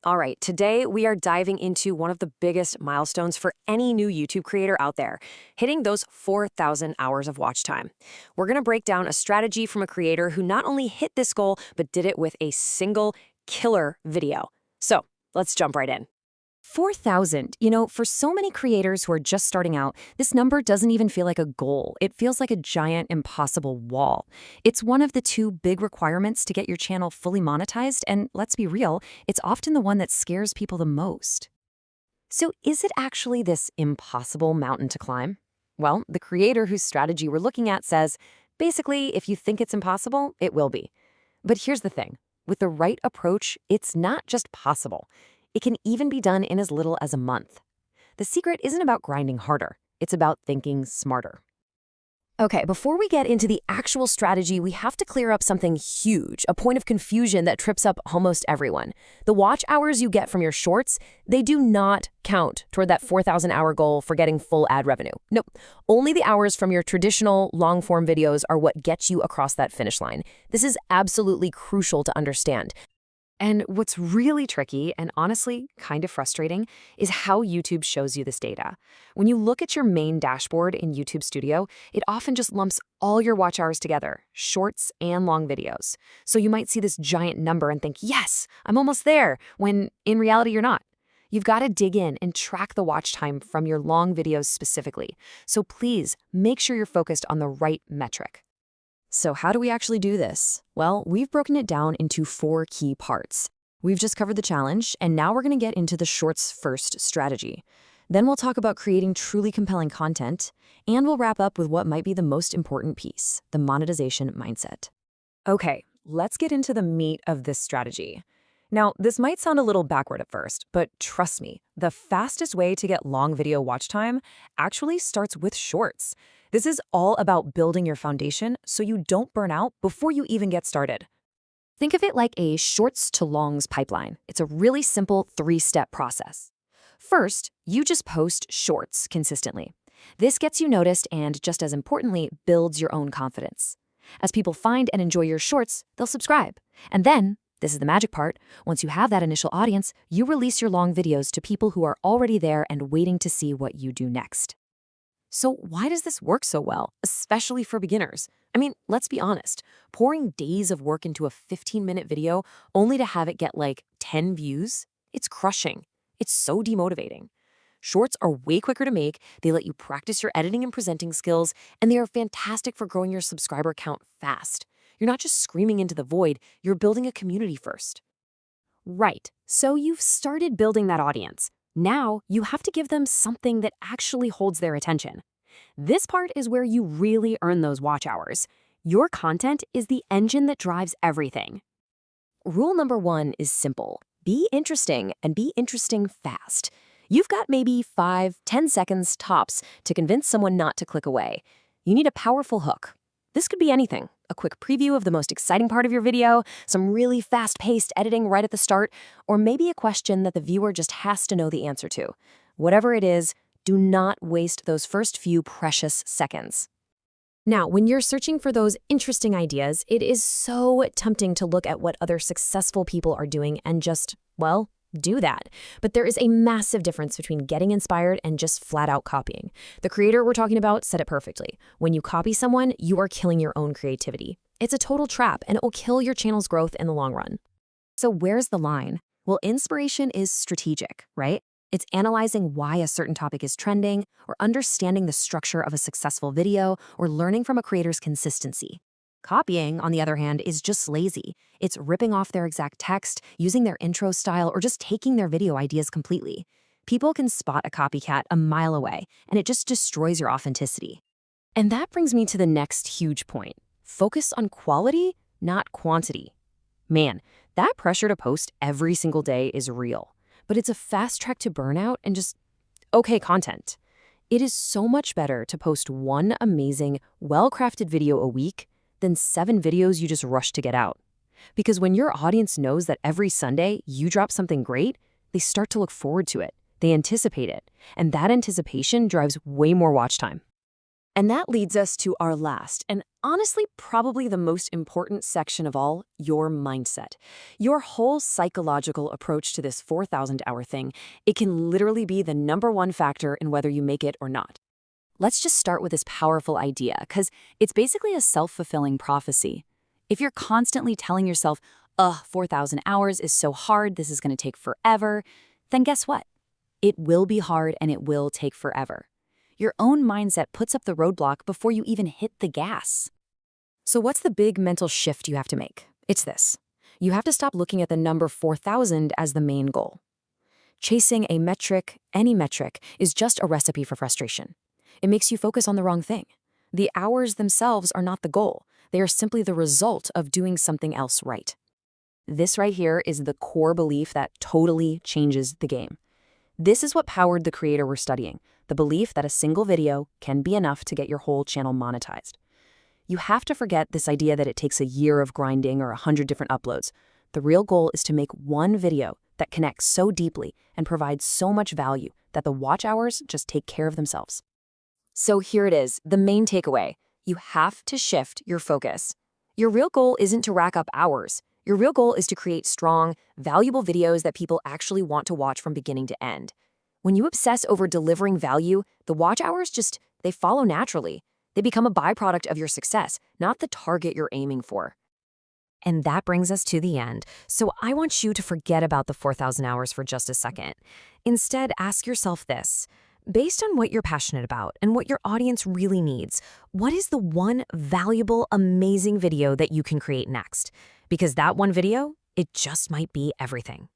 All right, today we are diving into one of the biggest milestones for any new YouTube creator out there, hitting those 4,000 hours of watch time. We're going to break down a strategy from a creator who not only hit this goal, but did it with a single killer video. So let's jump right in. 4,000. For so many creators who are just starting out, this number doesn't even feel like a goal. It feels like a giant, impossible wall. It's one of the two big requirements to get your channel fully monetized, and let's be real, it's often the one that scares people the most. So is it actually this impossible mountain to climb? Well, the creator whose strategy we're looking at says, basically, if you think it's impossible, it will be. But here's the thing. With the right approach, it's not just possible. It can even be done in as little as a month. The secret isn't about grinding harder. It's about thinking smarter. Okay, before we get into the actual strategy, we have to clear up something huge, a point of confusion that trips up almost everyone. The watch hours you get from your shorts, they do not count toward that 4,000-hour goal for getting full ad revenue. Nope. Only the hours from your traditional long-form videos are what gets you across that finish line. This is absolutely crucial to understand. And what's really tricky and honestly kind of frustrating is how YouTube shows you this data. When you look at your main dashboard in YouTube Studio, it often just lumps all your watch hours together, shorts and long videos. So you might see this giant number and think, yes, I'm almost there, when in reality you're not. You've got to dig in and track the watch time from your long videos specifically. So please make sure you're focused on the right metric. So how do we actually do this? Well, we've broken it down into 4 key parts. We've just covered the challenge, and now we're going to get into the shorts first strategy. Then we'll talk about creating truly compelling content, and we'll wrap up with what might be the most important piece, the monetization mindset. Okay, let's get into the meat of this strategy. Now, this might sound a little backward at first, but trust me, the fastest way to get long video watch time actually starts with shorts. This is all about building your foundation so you don't burn out before you even get started. Think of it like a shorts to longs pipeline. It's a really simple 3-step process. First, you just post shorts consistently. This gets you noticed and, just as importantly, builds your own confidence. As people find and enjoy your shorts, they'll subscribe. And then, this is the magic part, once you have that initial audience, you release your long videos to people who are already there and waiting to see what you do next. So why does this work so well, especially for beginners? I mean, let's be honest, pouring days of work into a 15-minute video only to have it get like 10 views, it's crushing. It's so demotivating. Shorts are way quicker to make, they let you practice your editing and presenting skills, and they are fantastic for growing your subscriber count fast. You're not just screaming into the void, you're building a community first. Right, so you've started building that audience. Now, you have to give them something that actually holds their attention. This part is where you really earn those watch hours. Your content is the engine that drives everything. Rule number 1 is simple. Be interesting, and be interesting fast. You've got maybe 5-10 seconds tops to convince someone not to click away. You need a powerful hook. This could be anything. A quick preview of the most exciting part of your video, some really fast-paced editing right at the start, or maybe a question that the viewer just has to know the answer to. Whatever it is, do not waste those first few precious seconds. Now, when you're searching for those interesting ideas, it is so tempting to look at what other successful people are doing and just, well, do that. But there is a massive difference between getting inspired and just flat-out copying. The creator we're talking about said it perfectly. When you copy someone, you are killing your own creativity. It's a total trap, and it will kill your channel's growth in the long run. So where's the line? Well, inspiration is strategic, right? It's analyzing why a certain topic is trending, or understanding the structure of a successful video, or learning from a creator's consistency. Copying, on the other hand, is just lazy. It's ripping off their exact text, using their intro style, or just taking their video ideas completely. People can spot a copycat a mile away, and it just destroys your authenticity. And that brings me to the next huge point. Focus on quality, not quantity. Man, that pressure to post every single day is real, but it's a fast track to burnout and just okay content. It is so much better to post one amazing, well-crafted video a week than 7 videos you just rush to get out. Because when your audience knows that every Sunday you drop something great, they start to look forward to it. They anticipate it. And that anticipation drives way more watch time. And that leads us to our last, and honestly, probably the most important section of all, your mindset. Your whole psychological approach to this 4,000-hour thing, it can literally be the #1 factor in whether you make it or not. Let's just start with this powerful idea, because it's basically a self-fulfilling prophecy. If you're constantly telling yourself, 4,000 hours is so hard, this is going to take forever, then guess what? It will be hard and it will take forever. Your own mindset puts up the roadblock before you even hit the gas. So what's the big mental shift you have to make? It's this. You have to stop looking at the number 4,000 as the main goal. Chasing a metric, any metric, is just a recipe for frustration. It makes you focus on the wrong thing. The hours themselves are not the goal. They are simply the result of doing something else right. This right here is the core belief that totally changes the game. This is what powered the creator we're studying, the belief that a single video can be enough to get your whole channel monetized. You have to forget this idea that it takes a year of grinding or 100 different uploads. The real goal is to make one video that connects so deeply and provides so much value that the watch hours just take care of themselves. So here it is, the main takeaway. You have to shift your focus. Your real goal isn't to rack up hours. Your real goal is to create strong, valuable videos that people actually want to watch from beginning to end. When you obsess over delivering value, the watch hours they follow naturally. They become a byproduct of your success, not the target you're aiming for. And that brings us to the end. So I want you to forget about the 4,000 hours for just a second. Instead, ask yourself this. Based on what you're passionate about and what your audience really needs, what is the one valuable, amazing video that you can create next? Because that one video, it just might be everything.